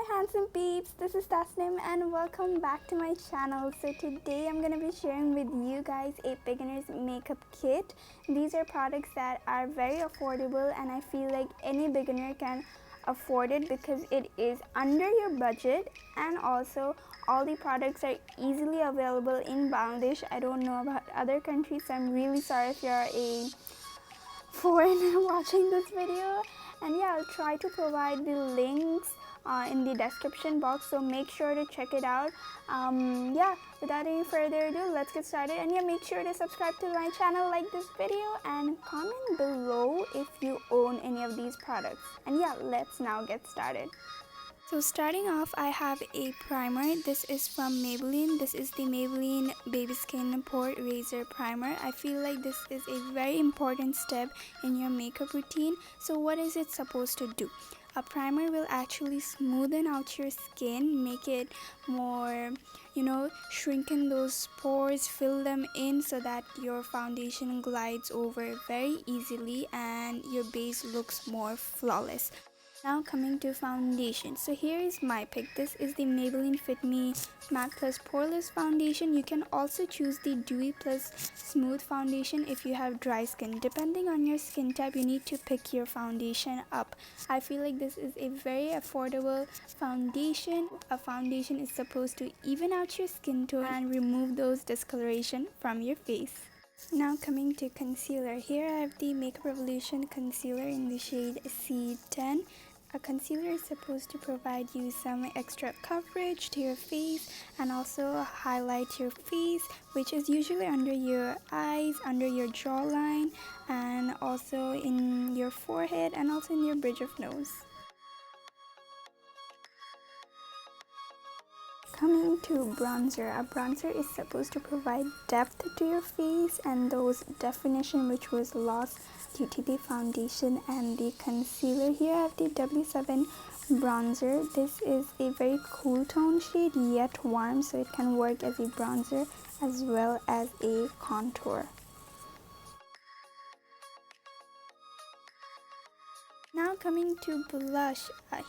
Hi handsome peeps, this is Tasnim and welcome back to my channel. So today I'm going to be sharing with you guys a beginner's makeup kit. These are products that are very affordable and I feel like any beginner can afford it because it is under your budget, and also all the products are easily available in Bangladesh. I don't know about other countries, so I'm really sorry if you're a foreigner watching this video. And yeah, I'll try to provide the links in the description box, so make sure to check it out. Yeah, without any further ado, let's get started. And yeah, make sure to subscribe to my channel, like this video, and comment below if you own any of these products. And yeah, let's now get started. So starting off, I have a primer. This is from Maybelline. This is the Maybelline Baby Skin Pore Eraser Primer. I feel like this is a very important step in your makeup routine. So what is it supposed to do? A primer will actually smoothen out your skin, make it more, shrinking those pores, fill them in so that your foundation glides over very easily and your base looks more flawless. Now coming to foundation. So here is my pick. This is the Maybelline Fit Me Matte Plus Poreless Foundation. You can also choose the Dewy Plus Smooth Foundation if you have dry skin. Depending on your skin type, you need to pick your foundation up. I feel like this is a very affordable foundation. A foundation is supposed to even out your skin tone and remove those discoloration from your face. Now coming to concealer. Here I have the Makeup Revolution concealer in the shade C10. A concealer is supposed to provide you some extra coverage to your face and also highlight your face, which is usually under your eyes, under your jawline, and also in your forehead and also in your bridge of nose. Coming to bronzer. A bronzer is supposed to provide depth to your face and those definition which was lost due to the foundation and the concealer. Here I have the W7 bronzer. This is a very cool tone shade yet warm, so it can work as a bronzer as well as a contour. Now coming to blush.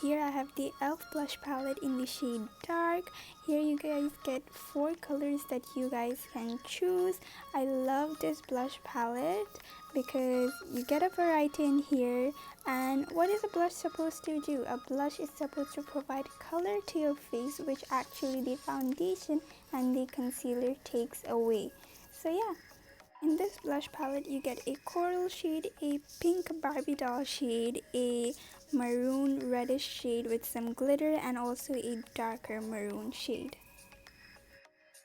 Here I have the e.l.f. blush palette in the shade dark. Here you guys get 4 colors that you guys can choose. I love this blush palette because you get a variety in here. And what is a blush supposed to do? A blush is supposed to provide color to your face, which actually the foundation and the concealer takes away. So yeah. In this blush palette, you get a coral shade, a pink Barbie doll shade, a maroon reddish shade with some glitter, and also a darker maroon shade.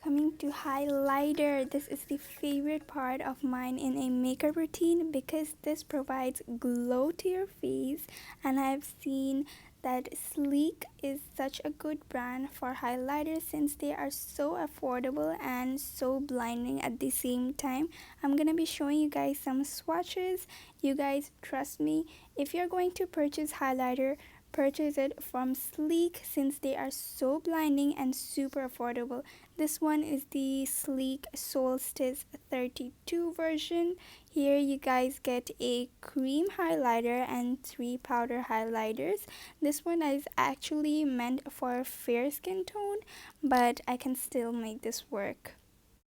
Coming to highlighter, this is the favorite part of mine in a makeup routine because this provides glow to your face, and I've seen that Sleek is such a good brand for highlighters since they are so affordable and so blinding at the same time. I'm gonna be showing you guys some swatches. You guys trust me, if you're going to purchase highlighter, purchase it from Sleek since they are so blinding and super affordable. This one is the Sleek Solstice 32 version. Here you guys get a cream highlighter and 3 powder highlighters. This one is actually meant for a fair skin tone, but I can still make this work.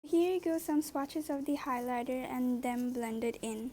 Here you go, some swatches of the highlighter and them blended in.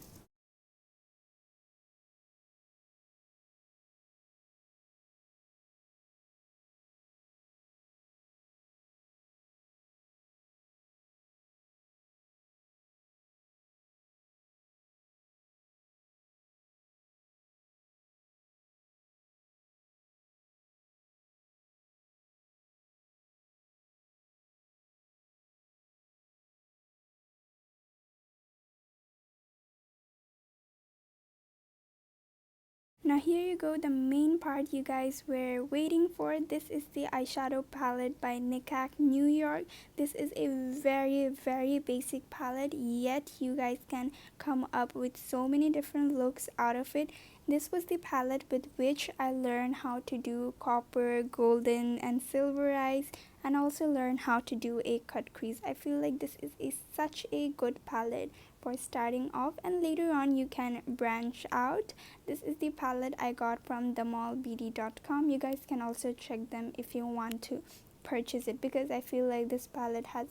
Now here you go, the main part you guys were waiting for. This is the eyeshadow palette by Nikak New York. This is a very basic palette, yet you guys can come up with so many different looks out of it. This was the palette with which I learned how to do copper, golden and silver eyes, and also learn how to do a cut crease. I feel like this is such a good palette for starting off, and later on you can branch out. This is the palette I got from themallbd.com. You guys can also check them if you want to purchase it, because I feel like this palette has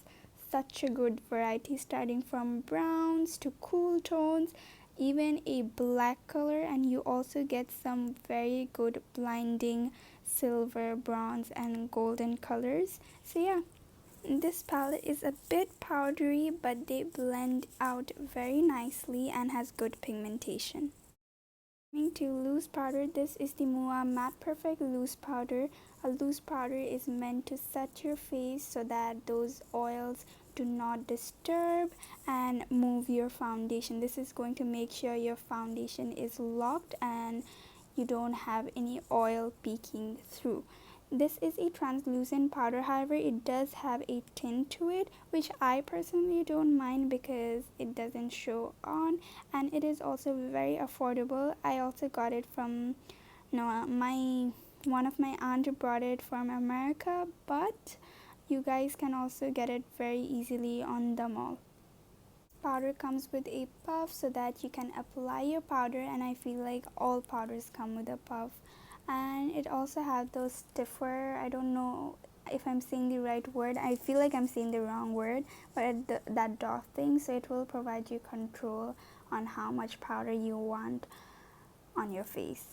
such a good variety, starting from browns to cool tones, even a black color, and you also get some very good blinding silver, bronze and golden colors. So yeah, this palette is a bit powdery, but they blend out very nicely and has good pigmentation. Coming to loose powder, this is the Mua Matte Perfect Loose Powder. A loose powder is meant to set your face so that those oils do not disturb and move your foundation. This is going to make sure your foundation is locked and you don't have any oil peeking through. This is a translucent powder, however it does have a tint to it, which I personally don't mind because it doesn't show on, and it is also very affordable. I also got it from one of my aunt brought it from America, but you guys can also get it very easily on the mall. Powder comes with a puff so that you can apply your powder, and I feel like all powders come with a puff. And it also has those stiffer, I don't know if I'm saying the right word, I feel like I'm saying the wrong word, but that dot thing, so it will provide you control on how much powder you want on your face.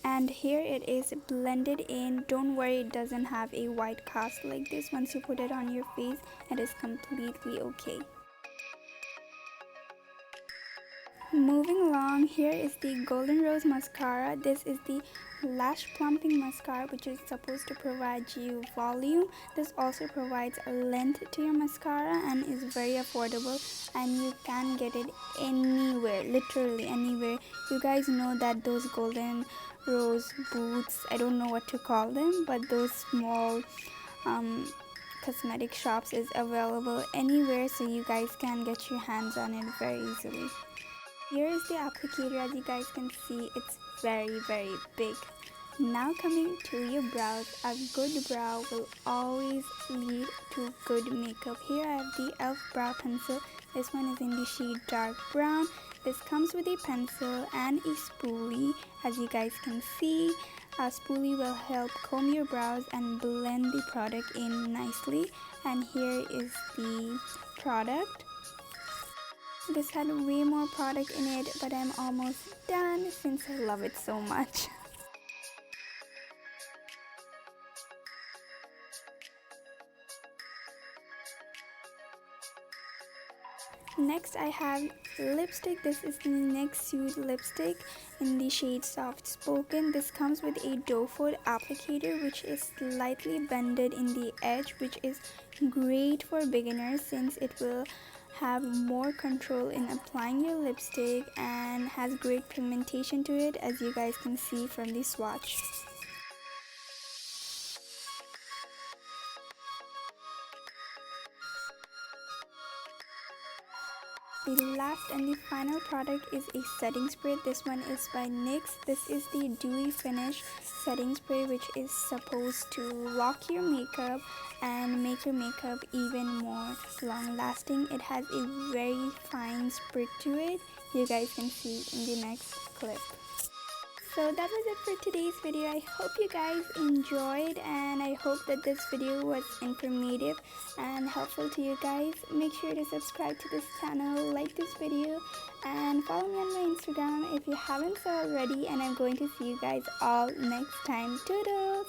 And here it is blended in. Don't worry, it doesn't have a white cast like this. Once you put it on your face, it is completely okay. Moving along, here is the Golden Rose Mascara. This is the lash plumping mascara, which is supposed to provide you volume. This also provides a length to your mascara and is very affordable, and you can get it anywhere, literally anywhere. You guys know that those Golden Rose booths, I don't know what to call them, but those small cosmetic shops is available anywhere, so you guys can get your hands on it very easily. Here is the applicator. As you guys can see, it's very big. Now coming to your brows, a good brow will always lead to good makeup. Here I have the e.l.f. brow pencil. This one is in the shade dark brown. This comes with a pencil and a spoolie. As you guys can see, a spoolie will help comb your brows and blend the product in nicely. And here is the product. This had way more product in it, but I'm almost done since I love it so much. Next I have lipstick. This is the NYX Suede lipstick in the shade Soft Spoken. This comes with a doe foot applicator, which is slightly bended in the edge, which is great for beginners since it will have more control in applying your lipstick and has great pigmentation to it, as you guys can see from the swatch. The last and the final product is a setting spray. This one is by NYX. This is the Dewy Finish setting spray, which is supposed to lock your makeup and make your makeup even more long lasting. It has a very fine sprig to it. You guys can see in the next clip. So that was it for today's video. I hope you guys enjoyed, and I hope that this video was informative and helpful to you guys. Make sure to subscribe to this channel, like this video, and follow me on my Instagram if you haven't so already. And I'm going to see you guys all next time. Toodles!